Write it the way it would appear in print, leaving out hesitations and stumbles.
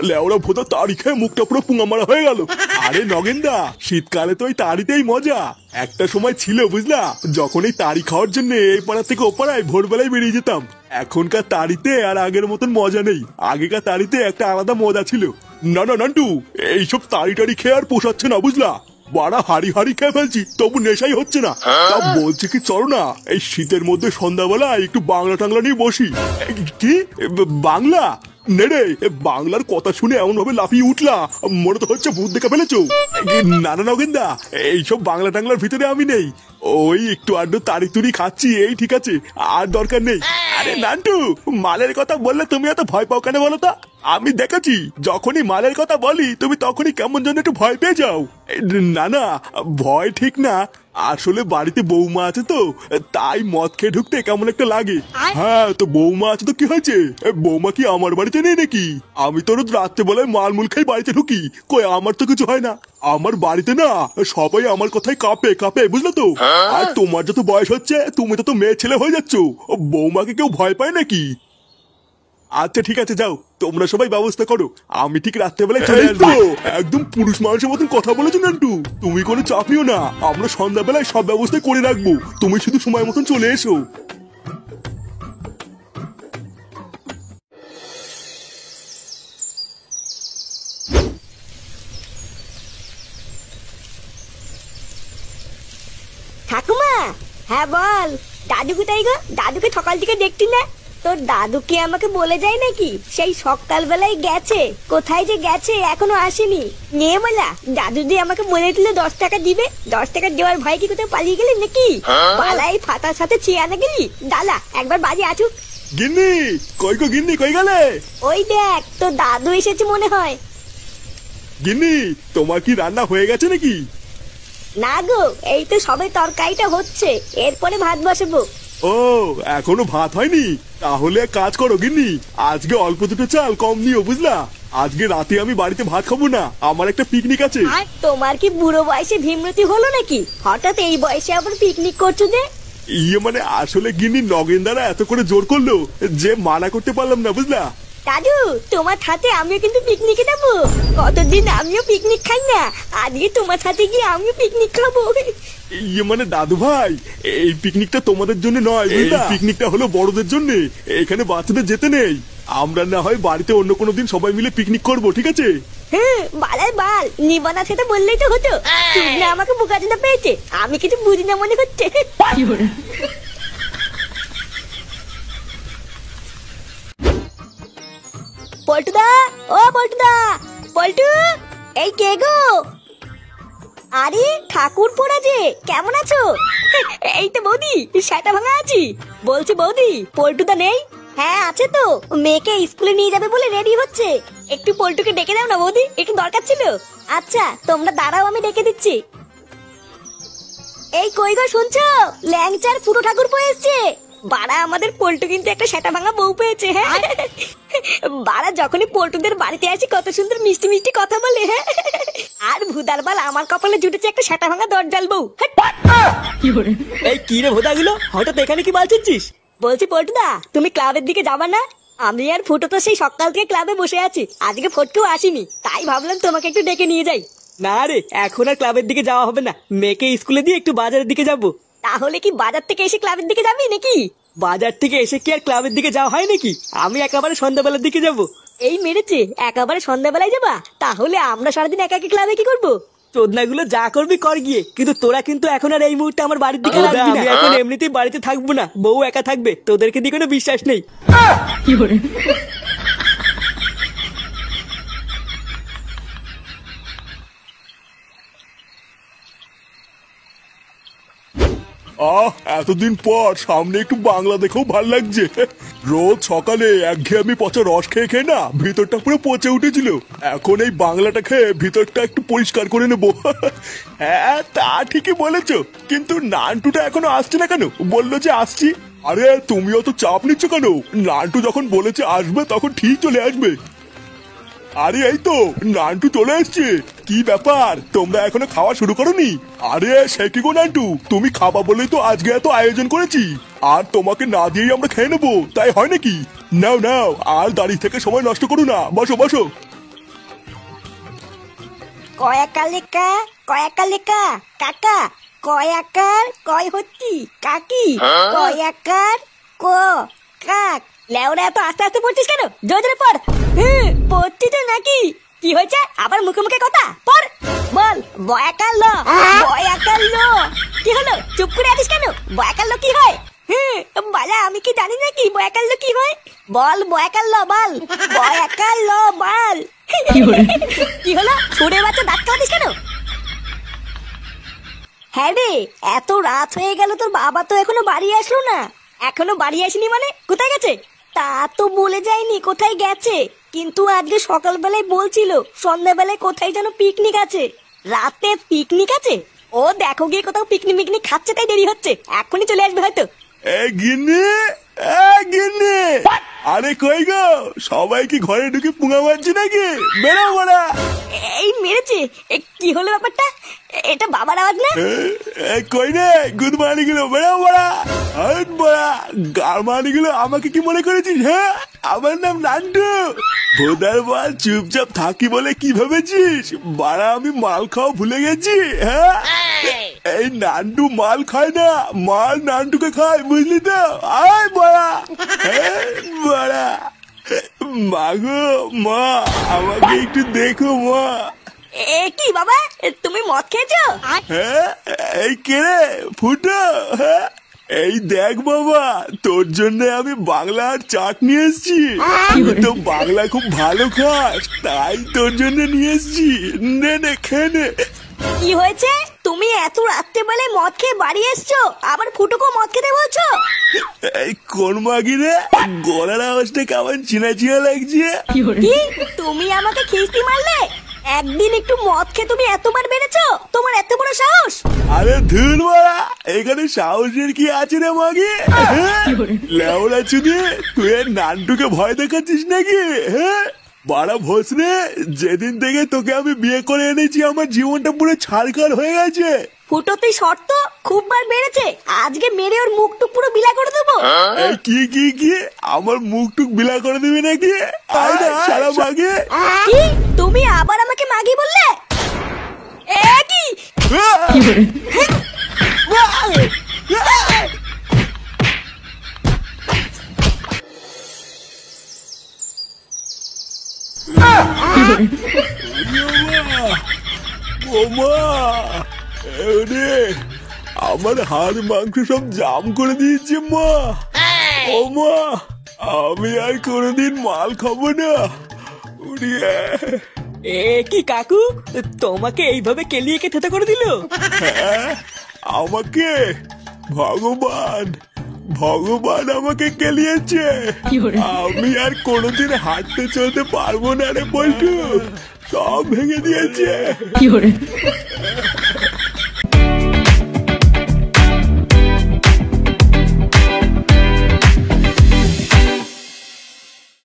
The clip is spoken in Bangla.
লেওড়া ভোতা তাড়ি খেয়ে মুখটা পুরো পুঙা মারা হয়ে গেল। আরে নগেনদা, শীতকালে তো ওই তাড়িতেই মজা। একটা সময় ছিল বুঝলা, যখন এই তাড়ি খাওয়ার জন্য এই পাড়া থেকে ও পাড়ায় ভোরবেলায় বেরিয়ে যেতাম। এখনকার তাড়িতে আর আগের মতন মজা নেই। আগেকার তাড়িতে একটা আলাদা মজা ছিল। না না নান্টু, এইসব তাড়ি টাড়ি খেয়ে আর পোষাচ্ছে না বুঝলা। বাড়া হাড়ি হাড়ি খেয়ে ফেলছি, তবু নেশাই হচ্ছে না। তা বলছি কি, চলো না এই শীতের মধ্যে সন্ধ্যাবেলা একটু বাংলা টাংলা নিয়ে বসি। কি বাংলা? নেড়ে বাংলার কথা শুনে এমন ভাবে লাফিয়ে উঠলা, মনে তো হচ্ছে ভূত দেখে ফেলেছো। না না নগেনদা, এইসব বাংলা টাংলার ভিতরে আমি নেই। ওই একটু আড্ডু তাড়ি তুড়ি খাচ্ছি, এই ঠিক আছে, আর দরকার নেই। আরে নান্টু, মালের কথা বললে তুমি এত ভয় পাও কেন বলো তো? আমি দেখেছি যখনই মালের কথা বলি তুমি তখনই কেমন যেন একটু ভয় পেয়ে যাও। না না, ভয় ঠিক না, আসলে বাড়িতে বৌমা আছে তো, তাই মদ খেয়ে ঢুকতে কেমন একটা লাগে। হ্যাঁ তো বৌমা আছে তো কি হয়েছে? বৌমা কি আমার বাড়িতে নেই নাকি? আমি তো রোজ রাত্রে বেলায় মালমুল খাই বাড়িতে ঢুকি, কই আমার তো কিছু হয় না। আমার বাড়িতে না সবাই আমার কথাই কাঁপে কাঁপে, বুঝলো তো? আর তোমার যত বয়স হচ্ছে তুমি তো মেয়ে ছেলে হয়ে যাচ্ছ, বৌমাকে কেউ ভয় পায় নাকি? আচ্ছা ঠিক আছে, যাও তোমরা সবাই ব্যবস্থা করো, আমি ঠিক রাত্রেবেলায় চলে আসবো। একদম পুরুষ মানুষের মতন কথা বলেছো নান্টু, তুমি কোনো চাপ নিও না, আমরা সন্ধ্যাবেলায় সব ব্যবস্থা করে রাখবো, তুমি শুধু সময় মতন চলে এসো। ঠাকুমা, হ্যাঁ বল। দাদু কোথায় গো? দাদুকে সকাল থেকে দেখতি না। তোর দাদুকে আমাকে বলে যায় নাকি সেই সকালবেলায় গেছে? কোথায় যে গেছে এখনো আসেনি। নিয়ে বলা দাদু দিয়ে আমাকে বলে দিল 10 টাকা দিবে। 10 টাকা দেওয়ার ভয় কি কোথায় পালিয়ে গেলি নাকি? পালাই ফাটার সাথে চেয়ে আনা গেলি। দালা একবার বাজে আসুক। গিন্নি কই গো, গিন্নি কই গেলে? ওই দেখ তোর দাদু এসেছে মনে হয়। গিন্নি তোমার কি রান্না হয়ে গেছে নাকি? না গো, এই তো সবে তরকারিটা হচ্ছে, এরপরে ভাত বসাবো। ও এখনো ভাত হয়নি? তাহলে এক কাজ করো গিন্নি, আজকে অল্প দুটো চাল কম নিও বুঝলা। আজকে রাতে আমি বাড়িতে ভাত খাবো না, আমার একটা পিকনিক আছে। তোমার কি বুড়ো বয়সে ভীমরতি হলো নাকি? হঠাৎ এই বয়সে আবার পিকনিক করছো যে? মানে আসলে গিন্নি নগেনদারা এত করে জোর করলো যে মানা করতে পারলাম না বুঝলা। দাদু তোমার সাথে আমিও কিন্তু পিকনিকে যাবো। কতদিন আমিও পিকনিক খাই না, আজকে তোমার সাথে গিয়ে আমিও পিকনিক খাবো। মানে দাদু ভাই, এই পিকনিকটা তোমাদের জন্য নয়, এই পিকনিকটা হলো বড়দের জন্য, এখানে বাচ্চাদের যেতে নেই। আমরা না হয় বাড়িতে অন্য কোনো দিন সবাই মিলে পিকনিক করব, ঠিক আছে? হ্যাঁ বালাই বাল, নিবানা সেটা বললেই তো হতো। তুমি না আমাকে বোকাচোদা পেয়েছে, আমি কিছু বুঝি না মনে হচ্ছে। পল্টুদা, ও পল্টুদা, পল্টু, এই কে গো? আরে ঠাকুর পোড়া যে, কেমন আছো? এই তো বৌদি, সেটা ভাঙা আছি। বলছি বৌদি, পল্টুদা নেই? হ্যাঁ আছে তো, মেয়েকে স্কুলে নিয়ে যাবে বলে রেডি হচ্ছে। একটু পল্টুকে ডেকে দাও না বৌদি, একটু দরকার ছিল। আচ্ছা তোমরা দাঁড়াও, আমি ডেকে দিচ্ছি। এই কই গো শুনছো? ল্যাংচার পুরো ঠাকুর পেয়ে এসছে। বাড়া আমাদের পল্টু কিন্তু একটা সেটা ভাঙা বউ পেয়েছে। হ্যাঁ বাড়া যখনই পল্টুদের বাড়িতে আসি কত সুন্দর মিষ্টি মিষ্টি কথা বলে। হ্যাঁ আর ভুদার বাল আমার কপালে জুটেছে একটা সেটা ভাঙা দরজাল বউ। এই কি রে ভোদাগুলো, হঠাৎ এখানে কি বালছিস? বলছি পল্টুদা, তুমি ক্লাবের দিকে যাবা না? আমি আর ফুটো তো সেই সকাল থেকে ক্লাবে বসে আছি, আজকে ফটকেও আসিনি, তাই ভাবলাম তোমাকে একটু ডেকে নিয়ে যাই। না রে, এখন আর ক্লাবের দিকে যাওয়া হবে না, মেয়েকে স্কুলে দিয়ে একটু বাজারের দিকে যাব। তাহলে কি বাজার থেকে এসে ক্লাবের দিকে যাবি নাকি? বাজার থেকে এসে কি আর ক্লাবের দিকে যাওয়া হয় নাকি? আমি একেবারে সন্ধ্যাবেলার দিকে যাব। এই মেরেছে, একেবারে সন্ধ্যাবেলায় যাবা? তাহলে আমরা সারাদিন একা একা ক্লাবে কি করবো? চোদনাগুলো যা করবি কর গিয়ে, কিন্তু তোরা কিন্তু এখন আর এই মুহূর্তে আমার বাড়ির দিকে আসবি না। আমি এখন এমনিতেই বাড়িতে থাকবো না, বউ একা থাকবে, তোদেরকে দিয়ে কোনো বিশ্বাস নেই। এতদিন পর সামনে একটু বাংলা দেখেও ভাল লাগছে। রোজ সকালে একঘেয়েমি পচা রস খেয়ে খেয়ে না ভিতরটা পুরো পচে উঠেছিল, এখন এই বাংলাটা খেয়ে ভিতরটা একটু পরিষ্কার করে নেবো। হ্যাঁ তা ঠিকই বলেছো, কিন্তু নান্টুটা এখনো আসছে না কেন? বললো যে আসছি। আরে তুমিও তো চাপ নিচ্ছ কেন? নান্টু যখন বলেছে আসবে তখন ঠিক চলে আসবে। আরে এই তো নান্টু চলে এসছে। কি ব্যাপার, তোমরা এখনো খাওয়া শুরু করোনি? আরে সে কি গো নান্টু, তুমি খাবা বলেই তো আজকে এত আয়োজন করেছি। আর তোমাকে না দিয়েই আমরা খেয়ে নেবো, তাই হয় নাকি? নাও নাও, আর দাঁড়িয়ে থেকে সময় নষ্ট করো না, বসো বসো। কয়াকালেকা কয়াকালেকা কাকা, কয়াকার কয় হচ্ছি কাকি, কয়াকার ক কাক। লেওরা এত আস্তে আস্তে পড়ছিস কেন? জোরে জোরে পড়। পড়ছি তো নাকি? কি হয়েছে আবার মুখে মুখে কথা? পড় বল। বয়াকার ল, বয়াকার ল। কি হলো চুপ করে আছিস কেন? বয়াকার ল কি হয়? বালা আমি কি জানি নাকি বয়াকার ল কি হয়? বল বয়াকার ল বল, বয়াকার ল বল। কি হলো সুরে বাচ্চা দাঁত কাটিস কেন? হ্যাঁ রে, এত রাত হয়ে গেল, তোর বাবা তো এখনো বাড়ি আসলো না। এখনো বাড়ি আসেনি মানে কোথায় গেছে? তা তো বলে যায়নি কোথায় গেছে, কিন্তু আজকে সকালবেলায় বলছিল সন্ধ্যাবেলায় কোথায় যেন পিকনিক আছে। রাতে পিকনিক আছে? ও দেখো গিয়ে কোথাও পিকনিক মিকনিক খাচ্ছে, তাই দেরি হচ্ছে, এখনই চলে আসবে হয়তো। গিন্নি, আরে কই গো, সবাই কি ঘরে ঢুকে পুঙা মারছি নাকি? বেরো বড়া। এই মেরেছে? কি হলো ব্যাপারটা? এটা বাবার আওয়াজ না? কই রে গুড মর্নিং গুলো, বেরো বড়া। হাট বড়া, গারমানি গুলো আমাকে কি মনে করেছিস? হ্যাঁ, আমার নাম নান্টু। ভোদার বল, চুপচাপ থাকি বলে কি ভেবেছিস? বাড়া আমি মাল খাওয়া ভুলে গেছি? হ্যাঁ, এই নান্টু মাল খায় না, মাল নান্টুকে খায়, বুঝলি তো? আয় বড়া, বড়া। মাগো মা, আমাকে একটু দেখো মা। এ কি বাবা, তুমি মদ খেয়েছো? হ্যাঁ, এই কে রে ফুটো? হ্যাঁ, এই দেখ বাবা, তোর জন্য আমি বাংলার চাট নিয়ে এসছি। তুই তো বাংলা খুব ভালো খাস, তাই তোর জন্য নিয়ে এসছি। নে নে খেয়ে নে। কি হয়েছে? তুমি এত রাত্রে বেলে মদ খেয়ে বাড়ি এসছো, আবার ফুটুকো মদ খেতে বলছো? এই কোন মাগি রে, গলার আওয়াজটা কেমন চিনা চিনা লাগছে? কি তুমি আমাকে খিস্তি মারলে? একদিন একটু মদ খেয়ে তুমি এতবার বেড়েছো? তোমার এত বড় সাহস? আরে ধুর বড়া, এখানে সাহসের কি আছে রে মাগি? লেওড়া চুদি, তুই নান্টুকে ভয় দেখাচ্ছিস নাকি? হ্যাঁ বাড়া ভোসরে, যেদিন থেকে তোকে আমি বিয়ে করে এনেছি আমার জীবনটা পুরো ছাড়খাড় হয়ে গেছে। ফুটোতেই শর্ত খুব বার বেড়েছে, আজকে মেরে ওর মুখটুক পুরো বিলা করে দেবো। এই কি কি কি, আমার মুখটুক বিলা করে দিবি নাকি? আয় না সারা মাগে। কি তুমি আবার আমাকে মাগি বললে? এ কি? আমার হাড় মাংস সব জাম করে দিয়েছে মা। ও মা, আমি আর কোনোদিন মাল খাবো না। এ কি কাকু, তোমাকে এইভাবে কেলিয়ে কে থেতে করে দিল? হ্যাঁ, আমাকে ভগবান ভগবান আমাকে কেলিয়েছে। আমি আর কোনোদিন হাঁটতে চলতে পারবো না রে বল্টু, সব ভেঙে দিয়েছে।